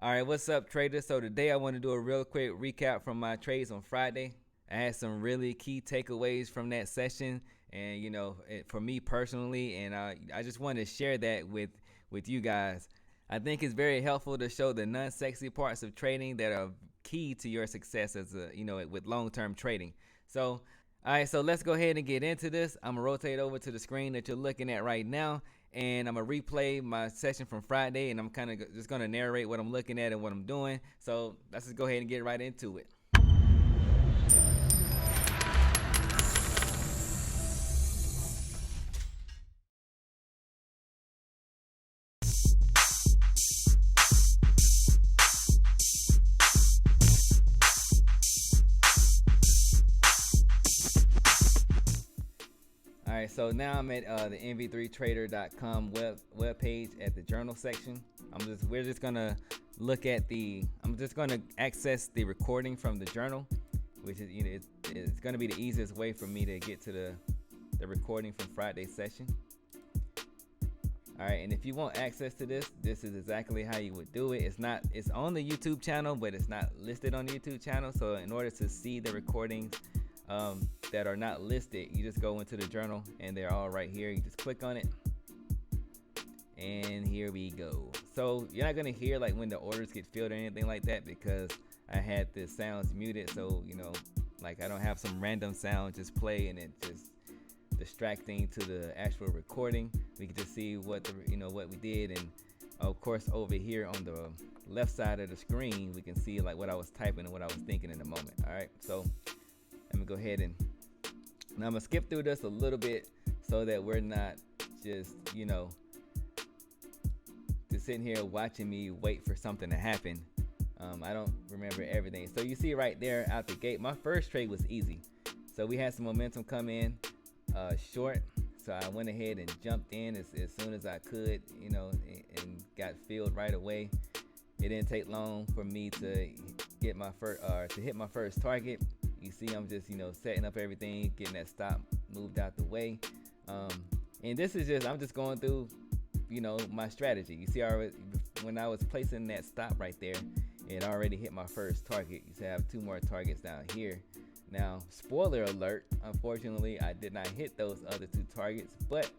All right, what's up, traders? So today I want to do a real quick recap from my trades on Friday. I had some really key takeaways from that session, and for me personally, and I just wanted to share that with you guys. I think it's very helpful to show the non-sexy parts of trading that are key to your success as with long-term trading. So, all right, so let's go ahead and get into this. I'm gonna rotate over to the screen that you're looking at right now, and I'm gonna replay my session from Friday, and I'm kind of just gonna narrate what I'm looking at and what I'm doing. So let's just go ahead and get right into it. All right, so now I'm at the nv3trader.com web page at the journal section. We're just gonna look at I'm just gonna access the recording from the journal, which is it's gonna be the easiest way for me to get to the recording from Friday's session. All right, and if you want access to this is exactly how you would do it. It's on the YouTube channel, but it's not listed on the YouTube channel. So in order to see the recordings that are not listed, you just go into the journal and they're all right here. You just click on it, and here we go. So you're not gonna hear like when the orders get filled or anything like that, because I had the sounds muted. So like I don't have some random sound just play and it just distracting to the actual recording. We can just see what what we did, and of course over here on the left side of the screen we can see like what I was typing and what I was thinking in the moment. All right, so let me go ahead and now I'm gonna skip through this a little bit so that we're not just just sitting here watching me wait for something to happen. I don't remember everything. So you see right there out the gate, my first trade was easy. So we had some momentum come in short, so I went ahead and jumped in as soon as I could, and got filled right away. It didn't take long for me to get my hit my first target. You see, I'm just setting up everything, getting that stop moved out the way, and this is I'm just going through my strategy. You see, when I was placing that stop right there, it already hit my first target. You see I have two more targets down here. Now, spoiler alert, unfortunately I did not hit those other two targets, but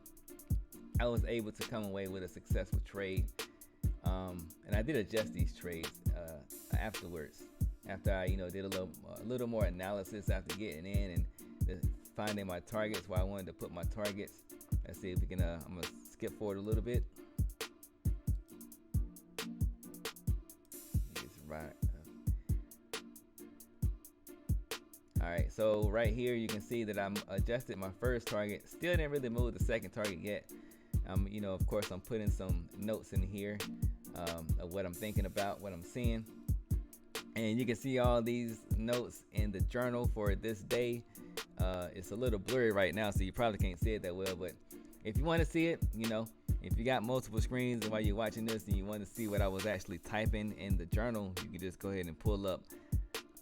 I was able to come away with a successful trade, and I did adjust these trades afterwards, after I did a little more analysis after getting in and finding my targets where I wanted to put my targets. Let's see if we can I'm gonna skip forward a little bit. Right. All right, so right here you can see that I'm adjusted my first target. Still didn't really move the second target yet. Of course I'm putting some notes in here of what I'm thinking about, what I'm seeing. And you can see all these notes in the journal for this day. It's a little blurry right now, so you probably can't see it that well, but if you want to see it, if you got multiple screens and while you're watching this and you want to see what I was actually typing in the journal, you can just go ahead and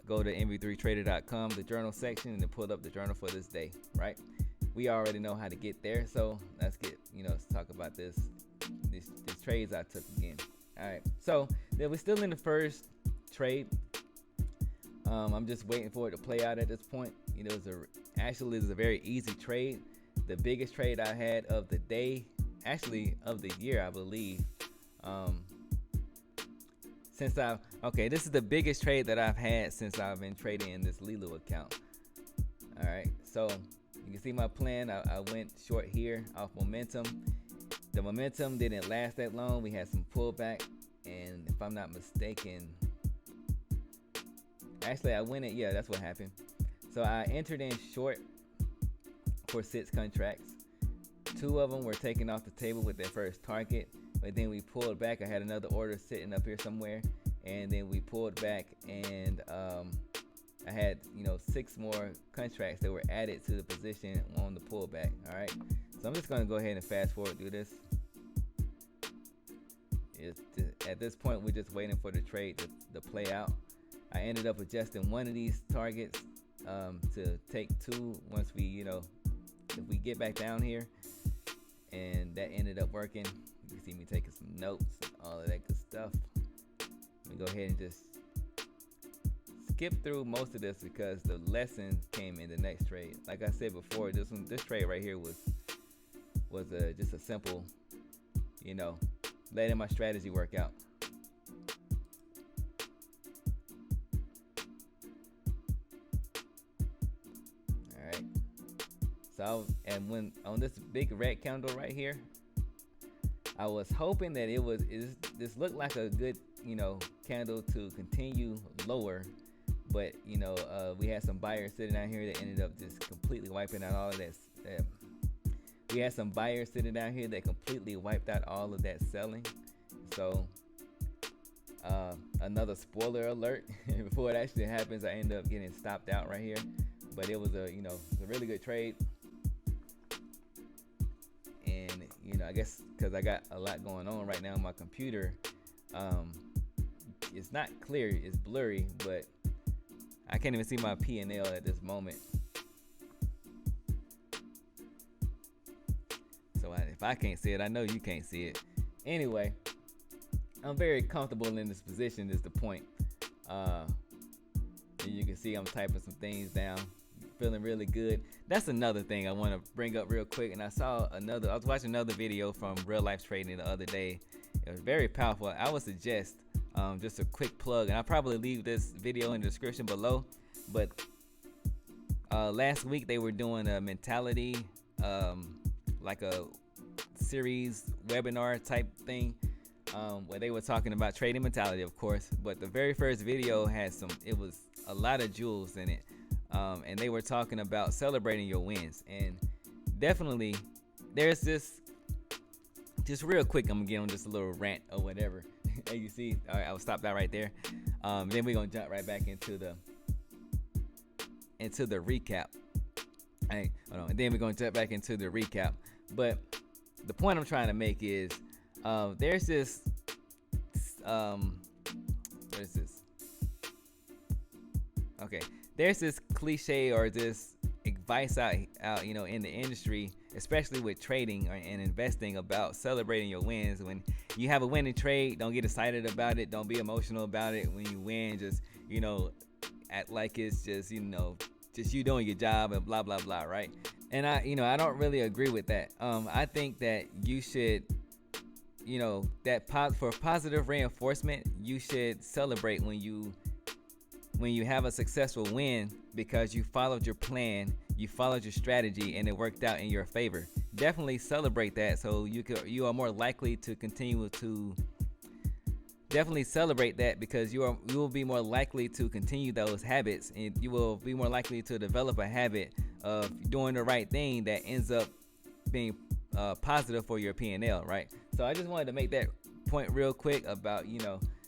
go to nv3trader.com, the journal section, and then pull up the journal for this day, right? We already know how to get there, so let's talk about these trades I took again. All right, so then we're still in the first trade. I'm just waiting for it to play out at this point. Actually, it's a very easy trade. The biggest trade I had of the day, actually of the year, I believe. This is the biggest trade that I've had since I've been trading in this Leeloo account. All right, so you can see my plan. I went short here off momentum. The momentum didn't last that long. We had some pullback, and if I'm not mistaken, actually I went in. Yeah, that's what happened. So I entered in short for 6 contracts. 2 of them were taken off the table with their first target, but then we pulled back. I had another order sitting up here somewhere, and then we pulled back, and I had 6 more contracts that were added to the position on the pullback. All right, so I'm just going to go ahead and fast forward through this. At this point, we're just waiting for the trade to play out. I ended up adjusting one of these targets to take 2 once we if we get back down here, and that ended up working. You can see me taking some notes, all of that good stuff. go ahead and just skip through most of this because the lesson came in the next trade. Like I said before, this trade right here was just a simple, letting my strategy work out. All right. So and when on this big red candle right here, I was hoping that this looked like a good candle to continue lower, but we had some buyers sitting down here that ended up just completely wiping out all of that. We had some buyers sitting down here that completely wiped out all of that selling. So another spoiler alert, before it actually happens, I ended up getting stopped out right here. But it was a really good trade. And I guess because I got a lot going on right now on my computer, it's not clear, it's blurry, but I can't even see my P&L at this moment. So if I can't see it, I know you can't see it. Anyway, I'm very comfortable in this position is the point. And you can see I'm typing some things down, feeling really good. That's another thing I want to bring up real quick. And I was watching another video from Real Life Trading the other day. It was very powerful. I would suggest just a quick plug, and I'll probably leave this video in the description below. But last week they were doing a mentality, like a series webinar type thing, where they were talking about trading mentality, of course. But the very first video had it was a lot of jewels in it. And they were talking about celebrating your wins. And definitely there's this, just real quick, I'm gonna get on just a little rant or whatever. As you see, all right, I'll stop that right there. Then we're gonna jump right back into the recap. All right, hold on. And then we're gonna jump back into the recap. But the point I'm trying to make is, there's this, what is this? Okay. There's this cliche or this advice out in the industry, especially with trading and investing, about celebrating your wins. When you have a winning trade, don't get excited about it. Don't be emotional about it. When you win, just act like it's just you doing your job and blah blah blah, right? And I don't really agree with that. I think that you should, for positive reinforcement, you should celebrate when you have a successful win, because you followed your plan, you followed your strategy, and it worked out in your favor. Definitely celebrate that, so you are more likely to continue to definitely celebrate that, because you will be more likely to continue those habits, and you will be more likely to develop a habit of doing the right thing that ends up being positive for your P&L, right? So I just wanted to make that point real quick about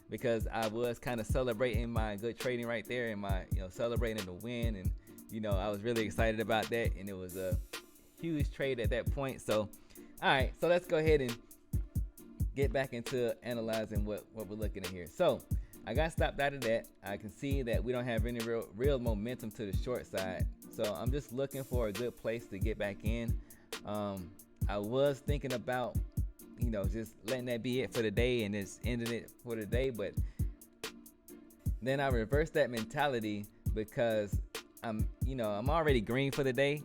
because I was kind of celebrating my good trading right there, and my celebrating the win, and I was really excited about that, and it was a huge trade at that point. So all right, so let's go ahead and get back into analyzing what we're looking at here. So I got stopped out of that. I can see that we don't have any real momentum to the short side, so I'm just looking for a good place to get back in. I was thinking about just letting that be it for the day and just ending it for the day, but then I reversed that mentality, because I'm already green for the day,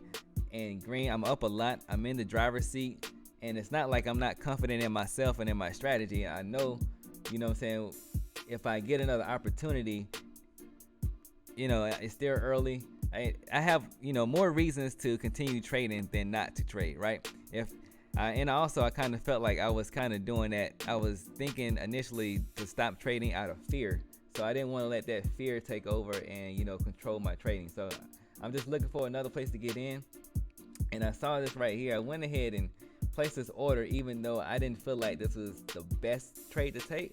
and green, I'm up a lot, I'm in the driver's seat, and it's not like I'm not confident in myself and in my strategy. I know, what I'm saying, if I get another opportunity, it's still early. I have more reasons to continue trading than not to trade, right? And also I kind of felt like I was kind of doing that. I was thinking initially to stop trading out of fear, so I didn't want to let that fear take over and control my trading. So I'm just looking for another place to get in, and I saw this right here. I went ahead and placed this order, even though I didn't feel like this was the best trade to take,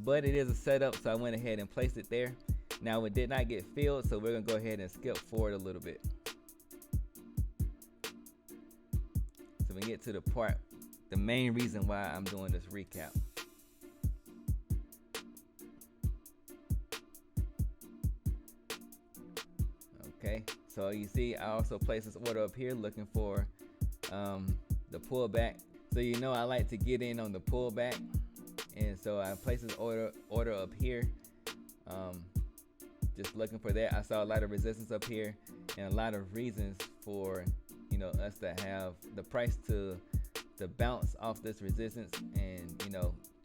but it is a setup, so I went ahead and placed it there. Now it did not get filled, so we're gonna go ahead and skip forward a little bit. So we get to the part, the main reason why I'm doing this recap. Okay, so you see I also placed this order up here looking for the pullback. So I like to get in on the pullback, and so I placed this order up here Um, just looking for that. I saw a lot of resistance up here and a lot of reasons for us to have the price to bounce off this resistance and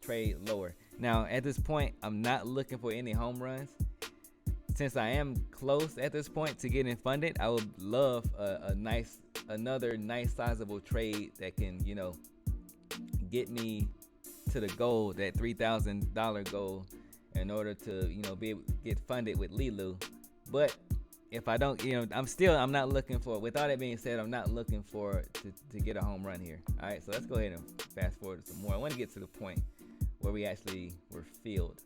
trade lower. Now at this point, I'm not looking for any home runs. Since I am close at this point to getting funded, I would love another nice sizable trade that can get me to the goal, that $3,000 goal, in order to be able to get funded with Leeloo. But if I don't, I'm not looking for. With all that being said, I'm not looking for to get a home run here. All right, so let's go ahead and fast forward some more. I want to get to the point where we actually were filled.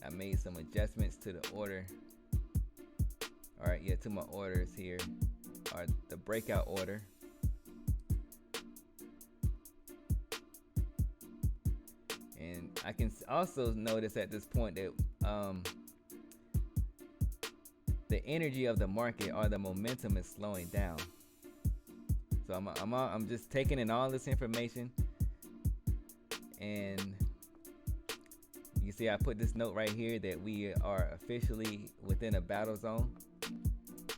I made some adjustments to the order. All right, yeah, to my orders here are the breakout order. And I can also notice at this point that the energy of the market or the momentum is slowing down. So I'm just taking in all this information, and you see I put this note right here that we are officially within a battle zone.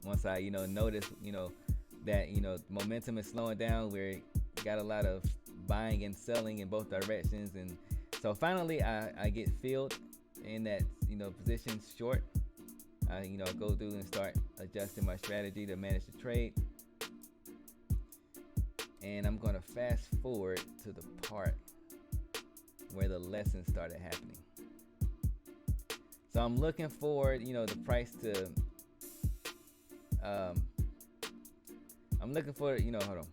Once I notice that momentum is slowing down, we got a lot of buying and selling in both directions, and so finally I get filled in that position short. I go through and start adjusting my strategy to manage the trade. And I'm going to fast forward to the part where the lessons started happening. So I'm looking for, the price to, I'm looking for, hold on.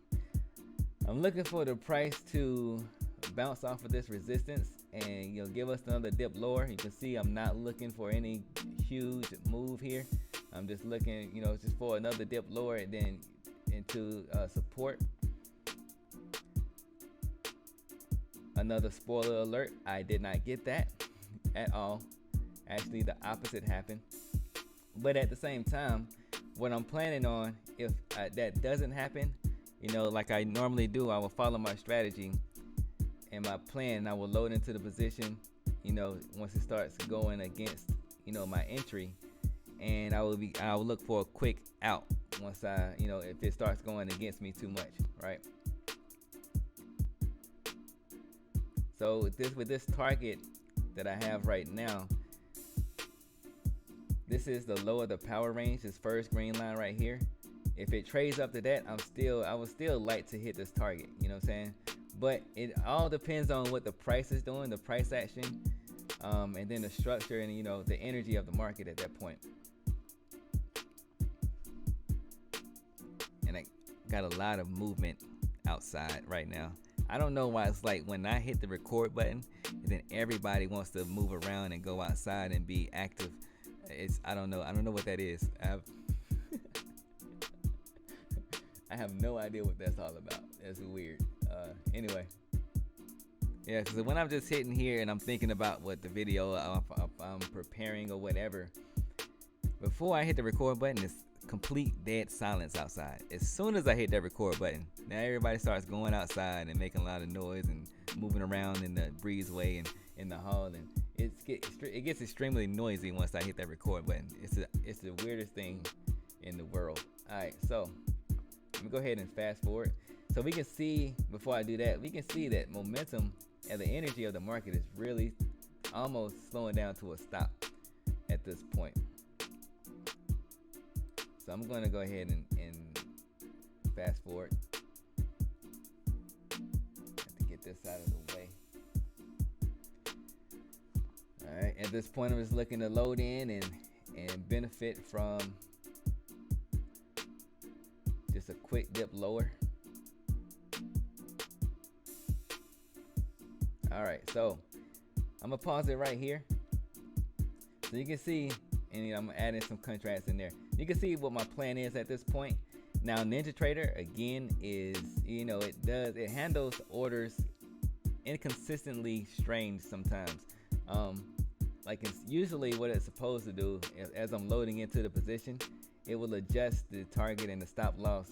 I'm looking for the price to bounce off of this resistance and, give us another dip lower. You can see I'm not looking for any huge move here. I'm just looking, just for another dip lower and then into support. Another spoiler alert, I did not get that at all. Actually, the opposite happened. But at the same time, what I'm planning on, if that doesn't happen, like I normally do, I will follow my strategy and my plan. I will load into the position, once it starts going against, my entry, and I will look for a quick out once if it starts going against me too much, right? So with this target that I have right now, this is the low of the power range, this first green line right here. If it trades up to that, I would still like to hit this target, you know what I'm saying? But it all depends on what the price is doing, the price action, and then the structure and the energy of the market at that point. And I got a lot of movement outside right now. I don't know why it's like when I hit the record button, and then everybody wants to move around and go outside and be active. I don't know what that is. I have no idea what that's all about. That's weird. Anyway, yeah, because when I'm just hitting here and I'm thinking about what the video I'm preparing or whatever, before I hit the record button, it's complete dead silence outside. As soon as I hit that record button, now everybody starts going outside and making a lot of noise and moving around in the breezeway and in the hall, and it gets extremely noisy once I hit that record button. It's the weirdest thing in the world. All right, so let me go ahead and fast forward. So we can see, before I do that, we can see that momentum and the energy of the market is really almost slowing down to a stop at this point. So I'm going to go ahead and fast forward. Have to get this out of the way. All right, at this point I'm just looking to load in and benefit from just a quick dip lower. All right, so I'm gonna pause it right here so you can see, and I'm adding some contracts in there. You can see what my plan is at this point. Now NinjaTrader again is, it handles orders inconsistently strange sometimes. Like it's usually what it's supposed to do, as I'm loading into the position, it will adjust the target and the stop loss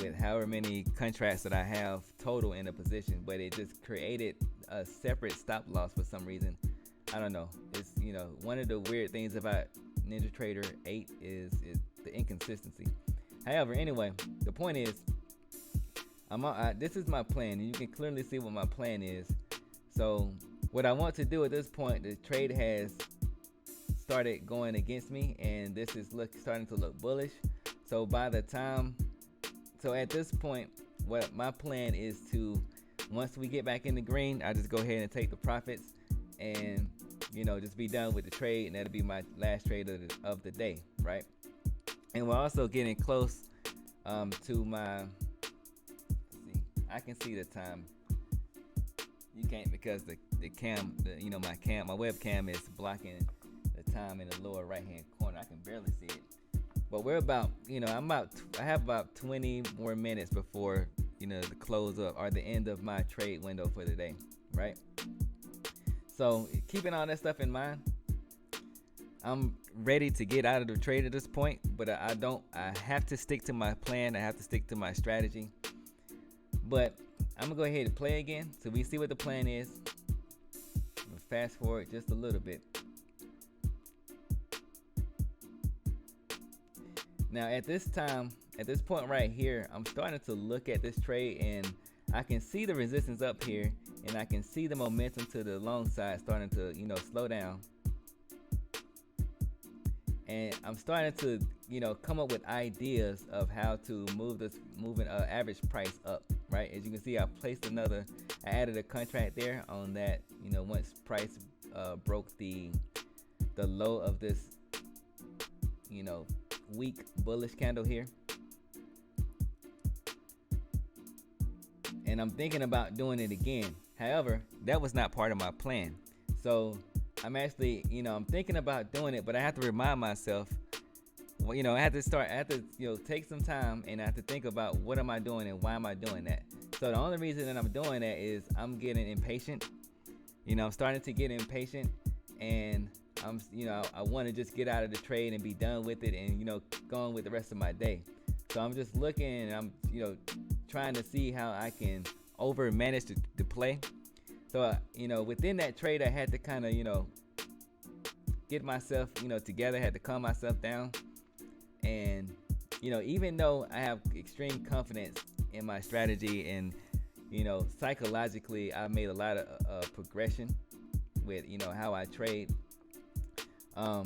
with however many contracts that I have total in a position, but it just created a separate stop loss for some reason. I don't know. It's, one of the weird things about NinjaTrader 8 is the inconsistency. However, anyway, the point is, this is my plan, and you can clearly see what my plan is. So what I want to do at this point, the trade has started going against me, and this is starting to look bullish. So at this point, what my plan is to, once we get back in the green, I just go ahead and take the profits and just be done with the trade, and that'll be my last trade of the day, right? And we're also getting close to my, I can see the time. You can't, because the cam, my webcam is blocking the time in the lower right hand corner. I can barely see it. But we're about, I have about 20 more minutes before, the close up or the end of my trade window for the day, right? So keeping all that stuff in mind, I'm ready to get out of the trade at this point, but I have to stick to my plan. I have to stick to my strategy. But I'm gonna go ahead and play again so we see what the plan is. I'm gonna fast forward just a little bit. Now at this point right here, I'm starting to look at this trade, and I can see the resistance up here, and I can see the momentum to the long side starting to, slow down. And I'm starting to, come up with ideas of how to move this average price up, right? As you can see, I added a contract there on that, once price broke the low of this, weak bullish candle here. And I'm thinking about doing it again. However, that was not part of my plan. So I'm actually, I'm thinking about doing it, but I have to remind myself, I have to take some time, and I have to think about what am I doing and why am I doing that. So the only reason that I'm doing that is I'm getting impatient. I'm starting to get impatient, and I want to just get out of the trade and be done with it, and go on with the rest of my day. So I'm just looking, and I'm trying to see how I can over manage to play. So within that trade, I had to kind of get myself together, had to calm myself down, and even though I have extreme confidence in my strategy, and psychologically I made a lot of progression with how I trade. I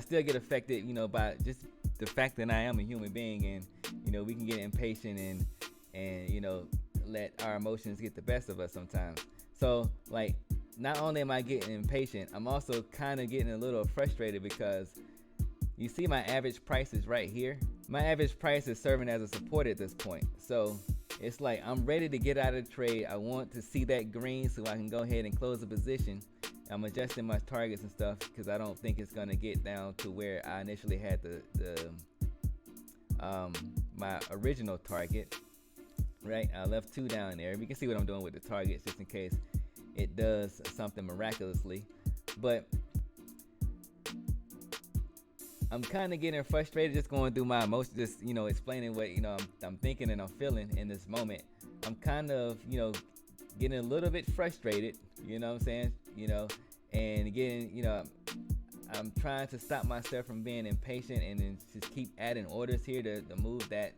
still get affected, by just the fact that I am a human being, and we can get impatient and let our emotions get the best of us sometimes. So like, not only am I getting impatient, I'm also kind of getting a little frustrated, because you see my average price is right here. My average price is serving as a support at this point. So it's like I'm ready to get out of the trade. I want to see that green so I can go ahead and close the position. I'm adjusting my targets and stuff, because I don't think it's gonna get down to where I initially had my original target. Right, I left 2 down there. We can see what I'm doing with the targets, just in case it does something miraculously. But I'm kind of getting frustrated, just going through my emotions, just explaining what I'm thinking and I'm feeling in this moment. I'm kind of getting a little bit frustrated, what I'm saying, and getting I'm trying to stop myself from being impatient, and then just keep adding orders here to move that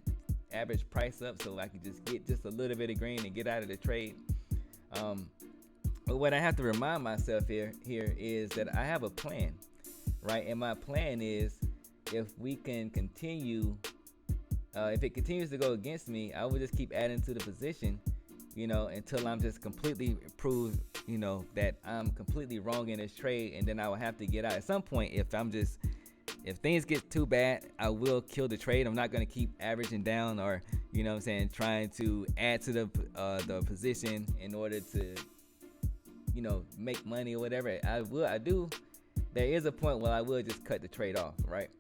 average price up, so I can just get just a little bit of green and get out of the trade. But what I have to remind myself here is that I have a plan, right? And my plan is, if we can continue, if it continues to go against me, I will just keep adding to the position, until I'm just completely proved, that I'm completely wrong in this trade, and then I will have to get out at some point. If things get too bad, I will kill the trade. I'm not going to keep averaging down, or trying to add to the position in order to make money or whatever. There is a point where I will just cut the trade off, right?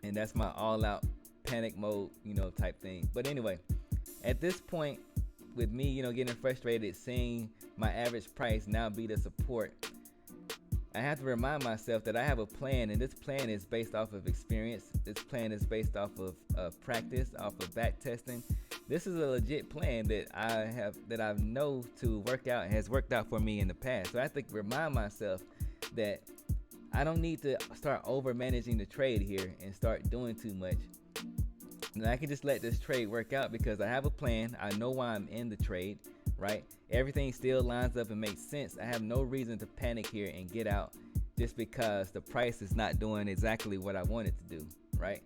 And that's my all-out panic mode type thing. But anyway, at this point, with me getting frustrated, seeing my average price now be the support, I have to remind myself that I have a plan, and this plan is based off of experience. This plan is based off of practice, off of back testing, this is a legit plan that I know to work out and has worked out for me in the past. So I have to remind myself that I don't need to start over managing the trade here and start doing too much. And I can just let this trade work out because I have a plan. I know why I'm in the trade, right? Everything still lines up and makes sense. I have no reason to panic here and get out just because the price is not doing exactly what I want it to do, right?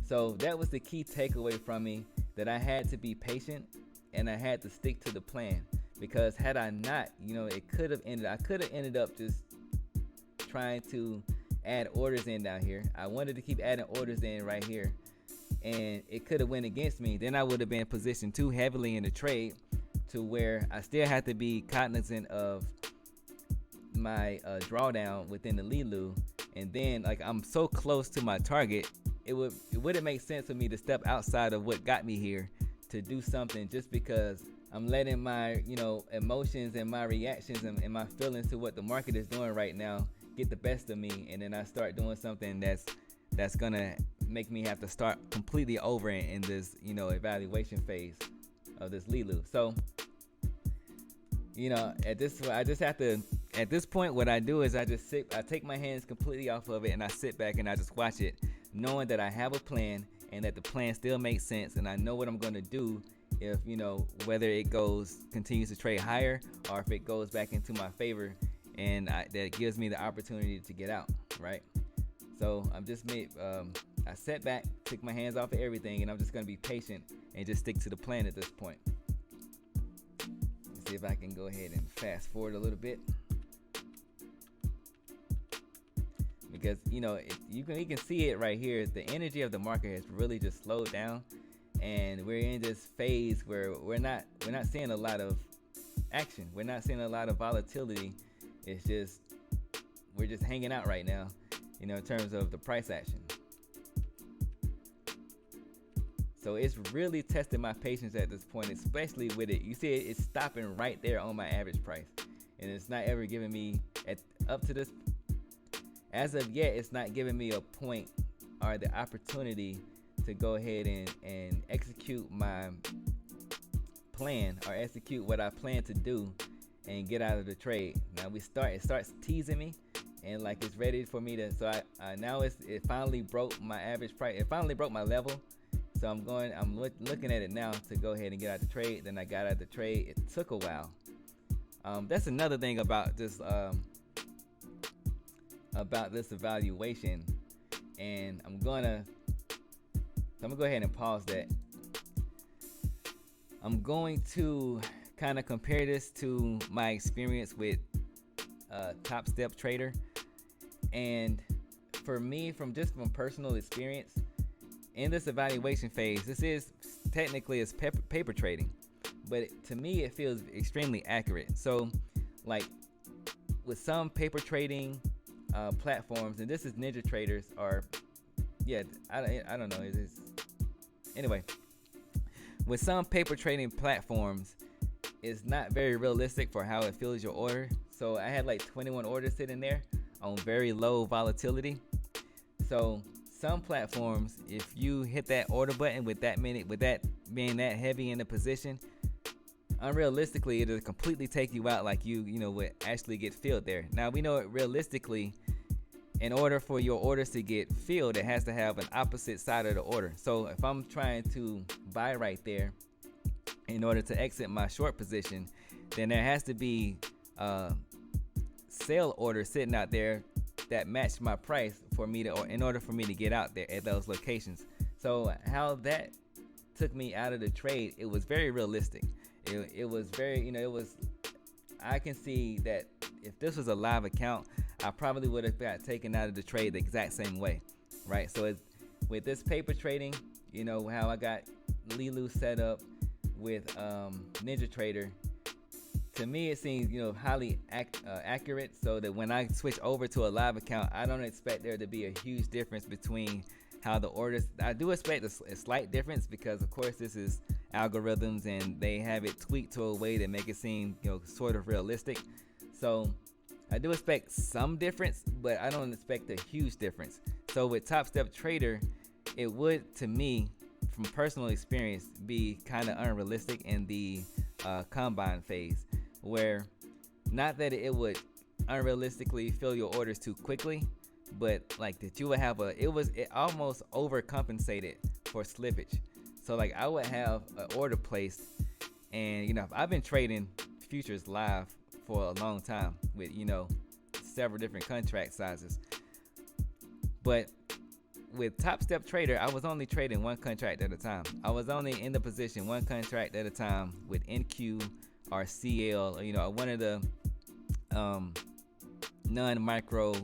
So that was the key takeaway from me, that I had to be patient and I had to stick to the plan, because had I not, I could have ended up just trying to add orders in down here. I wanted to keep adding orders in right here, and it could have went against me. Then I would have been positioned too heavily in the trade to where I still have to be cognizant of my drawdown within the Leeloo. And then, like, I'm so close to my target, it wouldn't make sense for me to step outside of what got me here to do something just because I'm letting my emotions and my reactions and my feelings to what the market is doing right now get the best of me, and then I start doing something that's gonna make me have to start completely over in this evaluation phase of this Leeloo. So at this point, what I do is I take my hands completely off of it and I sit back and I just watch it, knowing that I have a plan and that the plan still makes sense, and I know what I'm going to do if whether it continues to trade higher or if it goes back into my favor, and that gives me the opportunity to get out, right? So I sat back, took my hands off of everything, and I'm just going to be patient and just stick to the plan at this point. Let's see if I can go ahead and fast forward a little bit, because you can see it right here. The energy of the market has really just slowed down, and we're in this phase where we're not seeing a lot of action. We're not seeing a lot of volatility. It's just we're just hanging out right now, in terms of the price action. So it's really testing my patience at this point, especially with it. You see it's stopping right there on my average price, and it's not ever giving me up to this. As of yet, it's not giving me a point or the opportunity to go ahead and execute my plan or execute what I plan to do and get out of the trade. Now it starts teasing me, and like it's ready for me to. So I now it finally broke my average price. It finally broke my level. So I'm looking at it now to go ahead and get out the trade. Then I got out the trade. It took a while. That's another thing about this evaluation, and I'm gonna go ahead and pause that. I'm going to kind of compare this to my experience with Top Step Trader, and for me, from personal experience in this evaluation phase, this is technically it's paper trading, but to me it feels extremely accurate. So like with some paper trading platforms, and this is Ninja Traders, or I don't know, anyway, with some paper trading platforms, it's not very realistic for how it fills your order. So I had like 21 orders sitting there on very low volatility. So some platforms, if you hit that order button with that being that heavy in the position, unrealistically it'll completely take you out, like you would actually get filled there. Now we know it realistically, in order for your orders to get filled, it has to have an opposite side of the order. So if I'm trying to buy right there in order to exit my short position, then there has to be sell orders sitting out there that match my price in order for me to get out there at those locations. So how that took me out of the trade, it was very realistic. It was very, I can see that if this was a live account, I probably would have got taken out of the trade the exact same way, right? So with this paper trading, how I got Leeloo set up with Ninja Trader, to me it seems highly accurate, so that when I switch over to a live account, I don't expect there to be a huge difference between how the orders. I do expect a slight difference because of course this is algorithms and they have it tweaked to a way that make it seem sort of realistic. So I do expect some difference, but I don't expect a huge difference. So with Top Step Trader, it would, to me, from personal experience, be kind of unrealistic in the combine phase, where not that it would unrealistically fill your orders too quickly, but like that you would have it almost overcompensated for slippage. So like I would have an order placed, and I've been trading futures live for a long time with several different contract sizes, but with Top Step Trader, I was only trading one contract at a time. I was only in the position one contract at a time with NQ or CL, or one of the non-micro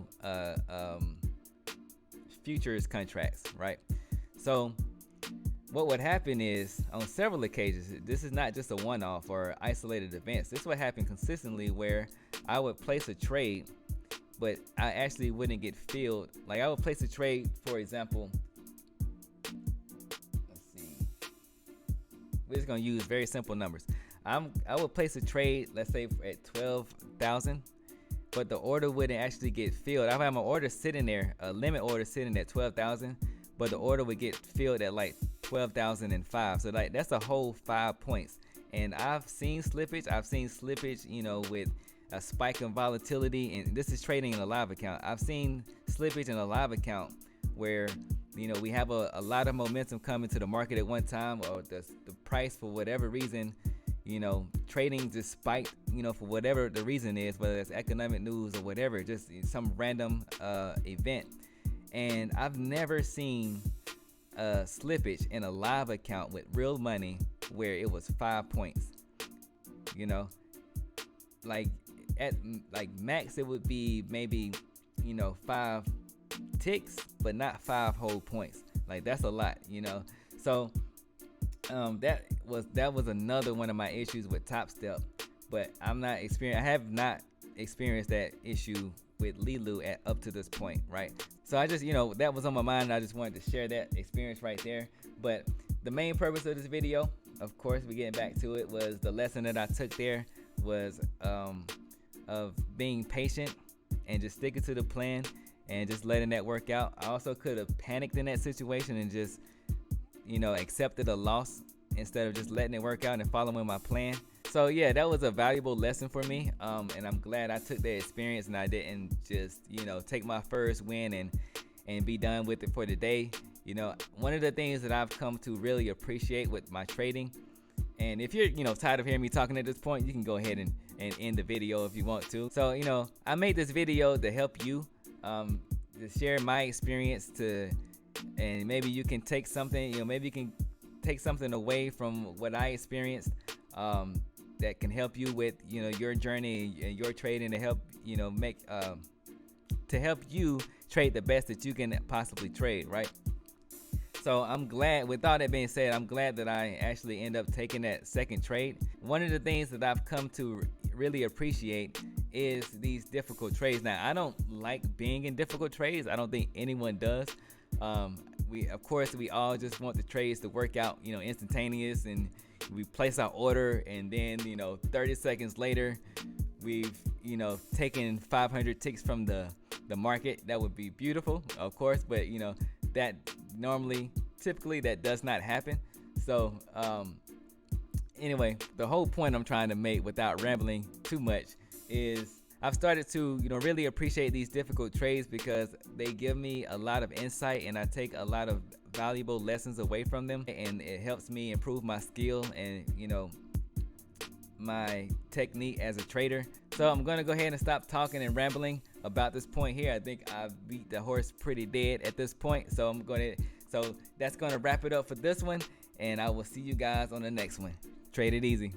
futures contracts, right? So what would happen is, on several occasions, this is not just a one-off or isolated events. This would happen consistently, where I would place a trade, but I actually wouldn't get filled. Like I would place a trade, for example, let's see, we're just gonna use very simple numbers. I would place a trade, let's say at 12,000, but the order wouldn't actually get filled. I have my order sitting there, a limit order sitting at 12,000, but the order would get filled at like 12,005. So like that's a whole 5 points. And I've seen slippage. With a spike in volatility, and this is trading in a live account. I've seen slippage in a live account where we have a lot of momentum coming to the market at one time, or the price, for whatever reason, trading just spiked, for whatever the reason is, whether it's economic news or whatever, just some random event. And I've never seen slippage in a live account with real money where it was 5 points. Like at max it would be maybe 5 ticks, but not 5 whole points. Like that's a lot. So that was another one of my issues with Top Step, but I have not experienced that issue with Leeloo up to this point, right? So I just that was on my mind, and I just wanted to share that experience right there. But the main purpose of this video, of course, we're getting back to it, was the lesson that I took there was of being patient and just sticking to the plan and just letting that work out. I also could have panicked in that situation and just accepted a loss instead of just letting it work out and following my plan. So yeah, that was a valuable lesson for me, and I'm glad I took that experience and I didn't just take my first win and be done with it for the day. One of the things that I've come to really appreciate with my trading, and if you're tired of hearing me talking at this point, you can go ahead and end the video if you want to. So I made this video to help you, to share my experience, and maybe you can take something, maybe you can take something away from what I experienced, that can help you with your journey and your trading, to help to help you trade the best that you can possibly trade, right? So I'm glad, with all that being said, I'm glad that I actually end up taking that second trade. One of the things that I've come to really appreciate is these difficult trades. Now, I don't like being in difficult trades. I don't think anyone does. Of course, we all just want the trades to work out, instantaneous, and we place our order, and then 30 seconds later we've taken 500 ticks from the market. That would be beautiful, of course, but that typically that does not happen. So anyway, the whole point I'm trying to make, without rambling too much, is I've started to really appreciate these difficult trades, because they give me a lot of insight, and I take a lot of valuable lessons away from them, and it helps me improve my skill and my technique as a trader. So I'm gonna go ahead and stop talking and rambling about this point here. I think I've beat the horse pretty dead at this point, so that's gonna wrap it up for this one, and I will see you guys on the next one. Trade it easy.